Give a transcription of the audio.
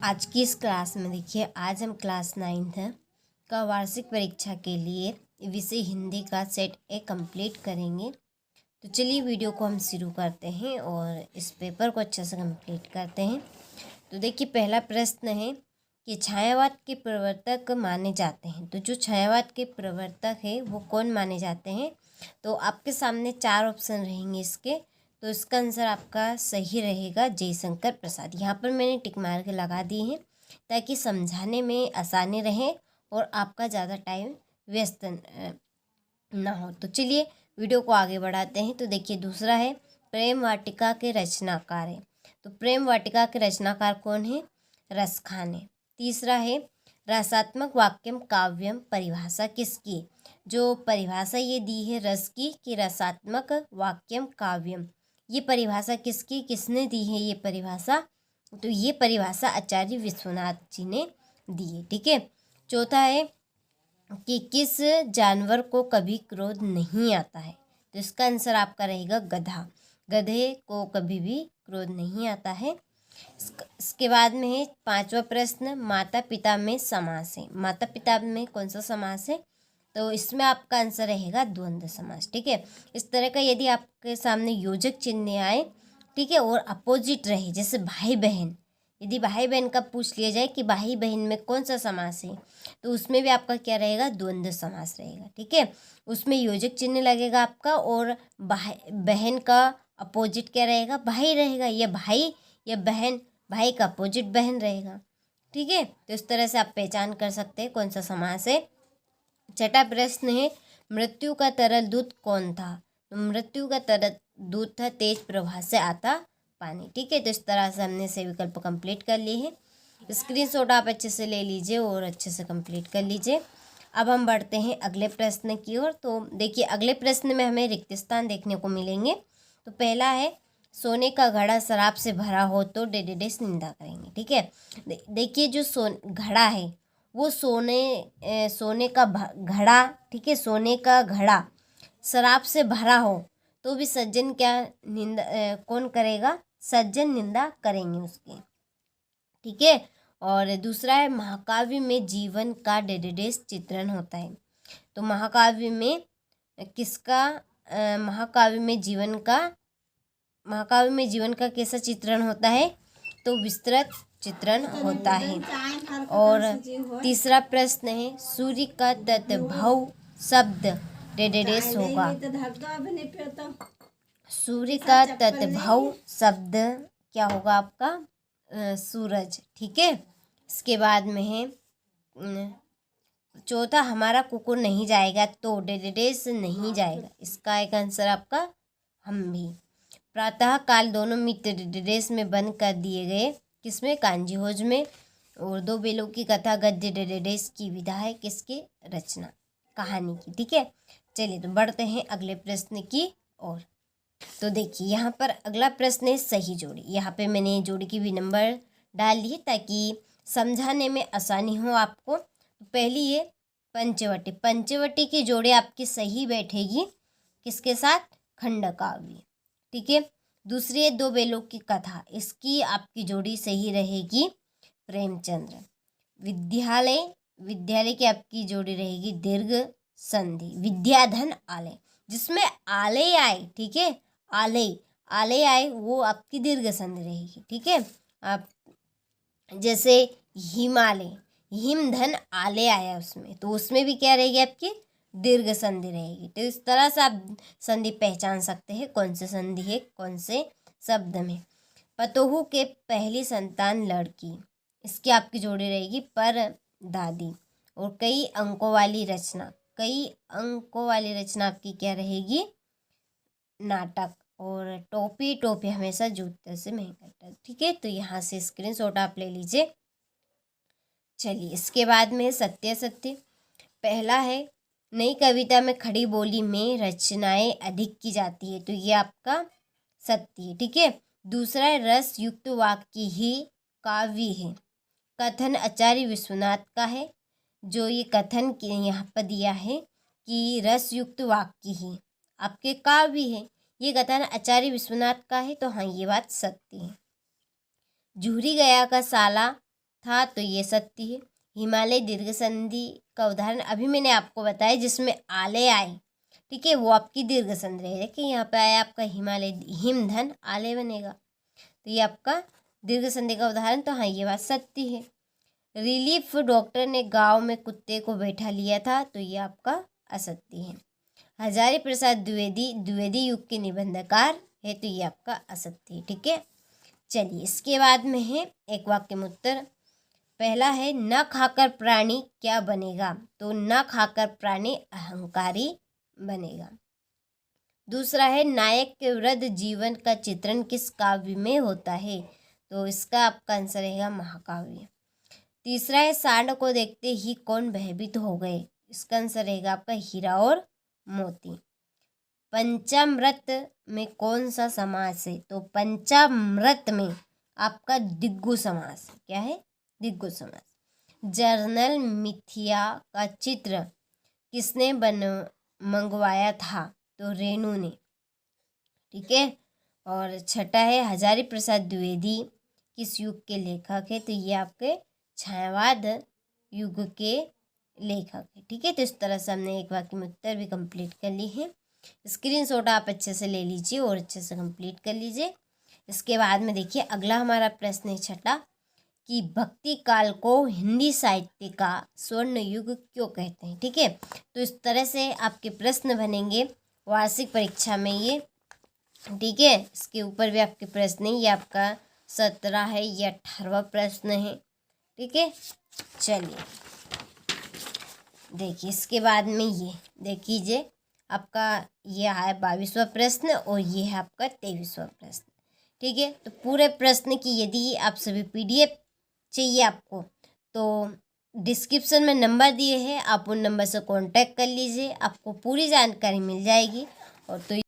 आज की इस क्लास में देखिए, आज हम क्लास 9th का वार्षिक परीक्षा के लिए विषय हिंदी का सेट ए कंप्लीट करेंगे। तो चलिए वीडियो को हम शुरू करते हैं और इस पेपर को अच्छे से कंप्लीट करते हैं। तो देखिए, पहला प्रश्न है कि छायावाद के प्रवर्तक माने जाते हैं। तो जो छायावाद के प्रवर्तक है वो कौन माने जाते हैं? तो आपके सामने 4 ऑप्शन रहेंगे इसके। तो इसका आंसर आपका सही रहेगा जयशंकर प्रसाद। यहाँ पर मैंने टिक मार के लगा दी है ताकि समझाने में आसानी रहे और आपका ज़्यादा टाइम व्यस्त ना हो। तो चलिए वीडियो को आगे बढ़ाते हैं। तो देखिए, दूसरा है प्रेम वाटिका के रचनाकार है। तो प्रेम वाटिका के रचनाकार कौन है? रसखान है। तीसरा है रसात्मक वाक्यम काव्यम, परिभाषा किसकी? जो परिभाषा ये दी है रस की कि रसात्मक वाक्यम काव्यम, ये परिभाषा किसकी, किसने दी है ये परिभाषा? तो ये परिभाषा आचार्य विश्वनाथ जी ने दी है। ठीक है। चौथा है कि किस जानवर को कभी क्रोध नहीं आता है? तो इसका आंसर आपका रहेगा गधा। गधे को कभी भी क्रोध नहीं आता है। इसके बाद में है 5वां प्रश्न, माता पिता में समास है। माता पिता में कौन सा समास है? तो इसमें आपका आंसर रहेगा द्वंद्व समास। ठीक है। इस तरह का यदि आपके सामने योजक चिन्ह आए, ठीक है, और अपोजिट रहे, जैसे भाई बहन, यदि भाई बहन का पूछ लिया जाए कि भाई बहन में कौन सा समास है, तो उसमें भी आपका क्या रहेगा? द्वंद्व समास रहेगा। ठीक है। उसमें योजक चिन्ह लगेगा आपका और बहन का अपोजिट क्या रहेगा? भाई रहेगा, या भाई या बहन, भाई का अपोजिट बहन रहेगा। ठीक है। तो इस तरह से आप पहचान कर सकते हैं कौन सा समास है। छठा प्रश्न है मृत्यु का तरल दूत कौन था? तो मृत्यु का तरल दूत था तेज प्रवाह से आता पानी। ठीक है। तो इस तरह से हमने से विकल्प कंप्लीट कर लिए हैं। स्क्रीनशॉट आप अच्छे से ले लीजिए और अच्छे से कंप्लीट कर लीजिए। अब हम बढ़ते हैं अगले प्रश्न की ओर। तो देखिए, अगले प्रश्न में हमें रिक्त स्थान देखने को मिलेंगे। तो पहला है सोने का घड़ा शराब से भरा हो तो डेडेडेस निंदा करेंगे। ठीक है। देखिए, जो घड़ा है वो सोने का घड़ा, ठीक है, सोने का घड़ा शराब से भरा हो तो भी सज्जन क्या निंदा कौन करेगा? सज्जन निंदा करेंगे उसकी। ठीक है। और दूसरा है महाकाव्य में जीवन का डेडेडेस चित्रण होता है। तो महाकाव्य में किसका महाकाव्य में जीवन का कैसा चित्रण होता है? तो विस्तृत चित्रण होता है। और तीसरा प्रश्न है सूर्य का तत्भव शब्द डेडेडेस होगा। सूर्य का तत्भव शब्द क्या होगा आपका? सूरज। ठीक है। इसके बाद में है चौथा, हमारा कुकुर नहीं जाएगा तो डेडेडेस नहीं जाएगा। इसका एक आंसर आपका हम भी। प्रातः काल दोनों मित्र डेडेडेस में बंद कर दिए गए। किसमें? कांजी भोज में। और दो बेलों की कथा गद्य डेडेडेस की विधा है किसकी? रचना, कहानी की। ठीक है। चलिए तो बढ़ते हैं अगले प्रश्न की ओर। तो देखिए, यहाँ पर अगला प्रश्न है सही जोड़ी। यहाँ पे मैंने जोड़ी की भी नंबर डाल दी ताकि समझाने में आसानी हो आपको। तो पहली है पंचवटी। पंचवटी की जोड़ी आपकी सही बैठेगी किसके साथ? खंडकाव्य। ठीक है। दूसरी है दो बेलों की कथा, इसकी आपकी जोड़ी सही रहेगी प्रेमचंद्र। विद्यालय की आपकी जोड़ी रहेगी दीर्घ संधि। विद्याधन आलय, जिसमें आलय आए, ठीक है, आलय आए वो आपकी दीर्घ संधि रहेगी। ठीक है। आप जैसे हिमालय, हिमधन आलय आया उसमें, तो उसमें भी क्या रहेगी? आपकी दीर्घ संधि रहेगी। तो इस तरह से आप संधि पहचान सकते हैं कौन से संधि है कौन से शब्द में। पतोहू के पहली संतान लड़की, इसकी आपकी जोड़ी रहेगी पर दादी। और कई अंकों वाली रचना आपकी क्या रहेगी? नाटक। और टोपी हमेशा जूते से महंगा। ठीक है। तो यहाँ से स्क्रीनशॉट आप ले लीजिए। चलिए, इसके बाद में सत्य सत्य। पहला है नई कविता में खड़ी बोली में रचनाएं अधिक की जाती है, तो ये आपका सत्य है। ठीक है। दूसरा है रस युक्त वाक्य ही काव्य है। कथन आचार्य विश्वनाथ का है। जो ये कथन यहाँ पर दिया है कि रस युक्त वाक्य ही आपके काव्य है, ये कथन आचार्य विश्वनाथ का है। तो हाँ, ये बात सत्य है। झूरी गया का साला था तो ये सत्य है। हिमालय दीर्घ संधि का उदाहरण अभी मैंने आपको बताया जिसमें आले आए, ठीक है, वो आपकी दीर्घ संधि है। देखिए यहाँ पे आया आपका हिमालय, हिमधन आले बनेगा, तो ये आपका दीर्घ संधि का उदाहरण। तो हाँ, ये बात सत्य है। रिलीफ डॉक्टर ने गांव में कुत्ते को बैठा लिया था, तो ये आपका असत्य है। हजारी प्रसाद द्विवेदी द्विवेदी युग के निबंधकार है, तो ये आपका असत्य है। ठीक है, चलिए इसके बाद में है एक वाक्य में उत्तर। पहला है न खाकर प्राणी क्या बनेगा, तो न खाकर प्राणी अहंकारी बनेगा। दूसरा है नायक के वृद्ध जीवन का चित्रण किस काव्य में होता है, तो इसका आपका आंसर रहेगा महाकाव्य। तीसरा है सांड को देखते ही कौन भयभीत हो गए, इसका आंसर रहेगा आपका हीरा और मोती। पंचामृत में कौन सा समास है, तो पंचामृत में आपका दिग्गु समास। क्या है? दिग्गु समास। जर्नल मिथिया का चित्र किसने मंगवाया था, तो रेणु ने। ठीक है, और छठा है हजारी प्रसाद द्विवेदी किस युग के लेखक है, तो ये आपके छायावाद युग के लेखक है। ठीक है, तो इस तरह से हमने एक वाक्य में उत्तर भी कंप्लीट कर ली है। स्क्रीनशॉट आप अच्छे से ले लीजिए और अच्छे से कंप्लीट कर लीजिए। इसके बाद में देखिए अगला हमारा प्रश्न है छठा कि भक्ति काल को हिंदी साहित्य का स्वर्ण युग क्यों कहते हैं। ठीक है, तो इस तरह से आपके प्रश्न बनेंगे वार्षिक परीक्षा में ये। ठीक है, इसके ऊपर भी आपके प्रश्न है, ये आपका 17 है, ये 18वां प्रश्न है। ठीक है, चलिए देखिए इसके बाद में ये देखिए आपका ये है 22वां प्रश्न और ये है आपका 23वां प्रश्न। ठीक है, तो पूरे प्रश्न की यदि आप सभी PDF चाहिए आपको, तो डिस्क्रिप्शन में नंबर दिए हैं, आप उन नंबर से कांटेक्ट कर लीजिए, आपको पूरी जानकारी मिल जाएगी। और तो